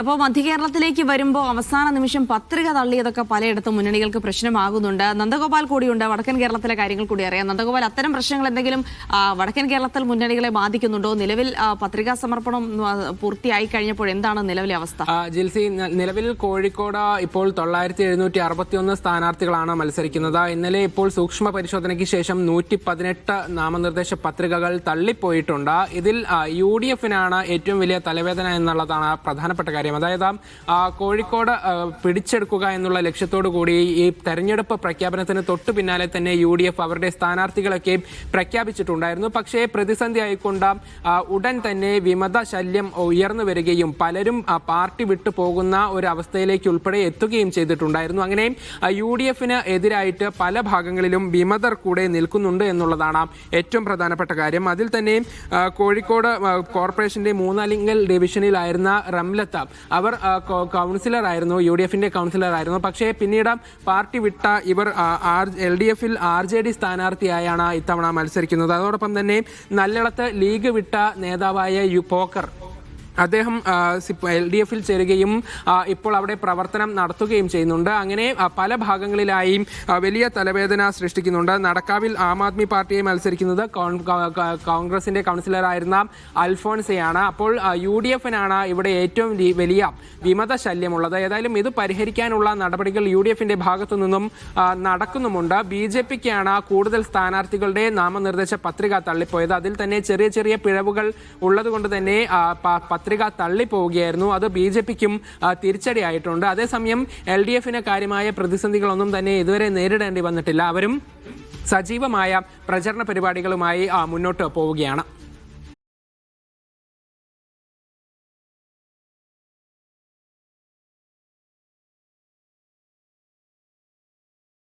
അപ്പോൾ മധ്യകേരളത്തിലേക്ക് വരുമ്പോൾ അവസാന നിമിഷം പത്രിക തള്ളിയതൊക്കെ പലയിടത്തും മുന്നണികൾക്ക് പ്രശ്നമാകുന്നുണ്ട്. നന്ദഗോപാൽ കൂടിയുണ്ട്, വടക്കൻ കേരളത്തിലെ കാര്യങ്ങൾ കൂടി അറിയാം. നന്ദഗോപാൽ, അത്തരം പ്രശ്നങ്ങൾ എന്തെങ്കിലും വടക്കൻ കേരളത്തിൽ മുന്നണികളെ ബാധിക്കുന്നുണ്ടോ? നിലവിൽ പത്രികാ സമർപ്പണം പൂർത്തിയായി കഴിഞ്ഞപ്പോൾ എന്താണ് നിലവിലെ അവസ്ഥ? ജിൽസി, നിലവിൽ കോഴിക്കോട് ഇപ്പോൾ 9761 സ്ഥാനാർത്ഥികളാണ് മത്സരിക്കുന്നത്. ഇന്നലെ ഇപ്പോൾ സൂക്ഷ്മ പരിശോധനയ്ക്ക് ശേഷം 118 നാമനിർദ്ദേശ പത്രികകൾ തള്ളിപ്പോയിട്ടുണ്ട്. ഇതിൽ UDF-നാണ് ഏറ്റവും വലിയ തലവേദന എന്നുള്ളതാണ് പ്രധാനപ്പെട്ട കാര്യം. അതായത് കോഴിക്കോട് പിടിച്ചെടുക്കുക എന്നുള്ള ലക്ഷ്യത്തോടു കൂടി ഈ തെരഞ്ഞെടുപ്പ് പ്രഖ്യാപനത്തിന് തൊട്ടു പിന്നാലെ തന്നെ UDF അവരുടെ സ്ഥാനാർത്ഥികളൊക്കെ പ്രഖ്യാപിച്ചിട്ടുണ്ടായിരുന്നു. പക്ഷേ പ്രതിസന്ധി ആയിക്കൊണ്ട് ഉടൻ തന്നെ വിമത ശല്യം ഉയർന്നു വരികയും പലരും പാർട്ടി വിട്ടു പോകുന്ന ഒരു അവസ്ഥയിലേക്ക് ഉൾപ്പെടെ എത്തുകയും ചെയ്തിട്ടുണ്ടായിരുന്നു. അങ്ങനെ UDF-ന് എതിരായിട്ട് പല ഭാഗങ്ങളിലും വിമതർ കൂടെ നിൽക്കുന്നുണ്ട് എന്നുള്ളതാണ് ഏറ്റവും പ്രധാനപ്പെട്ട കാര്യം. അതിൽ തന്നെ കോഴിക്കോട് കോർപ്പറേഷന്റെ മൂന്നാലിങ്കൽ ഡിവിഷനിലായിരുന്ന റംലത്ത്, അവർ കൗൺസിലറായിരുന്നു, UDF-ന്റെ കൗൺസിലറായിരുന്നു. പക്ഷേ പിന്നീട് പാർട്ടി വിട്ട ഇവർ LDF-ൽ RJD സ്ഥാനാർത്ഥിയായാണ് ഇത്തവണ മത്സരിക്കുന്നത്. അതോടൊപ്പം തന്നെ നല്ലളത്ത് ലീഗ് വിട്ട നേതാവായ പോക്കർ, അദ്ദേഹം LDF-ൽ ചേരുകയും ഇപ്പോൾ അവിടെ പ്രവർത്തനം നടത്തുകയും ചെയ്യുന്നുണ്ട്. അങ്ങനെ പല ഭാഗങ്ങളിലായി വലിയ തലവേദന സൃഷ്ടിക്കുന്നുണ്ട്. നടക്കാവിൽ ആം ആദ്മി പാർട്ടിയെ മത്സരിക്കുന്നത് കോൺഗ്രസിന്റെ കൗൺസിലറായിരുന്ന അൽഫോൺസയാണ്. അപ്പോൾ UDF-നാണ് ഇവിടെ ഏറ്റവും വലിയ വിമത ശല്യമുള്ളത്. ഏതായാലും ഇത് പരിഹരിക്കാനുള്ള നടപടികൾ UDF-ന്റെ ഭാഗത്തു നിന്നും നടക്കുന്നുമുണ്ട്. BJP-ക്കാണ് കൂടുതൽ സ്ഥാനാർത്ഥികളുടെ നാമനിർദ്ദേശ പത്രിക തള്ളിപ്പോയത്. അതിൽ തന്നെ ചെറിയ ചെറിയ പിഴവുകൾ ഉള്ളതുകൊണ്ട് തന്നെ പത്രിക തള്ളിപ്പോവുകയായിരുന്നു. അത് BJP-ക്കും തിരിച്ചടിയായിട്ടുണ്ട്. അതേസമയം LDF-ന് കാര്യമായ പ്രതിസന്ധികളൊന്നും തന്നെ ഇതുവരെ നേരിടേണ്ടി വന്നിട്ടില്ല. അവരും സജീവമായ പ്രചരണ പരിപാടികളുമായി മുന്നോട്ട് പോവുകയാണ്.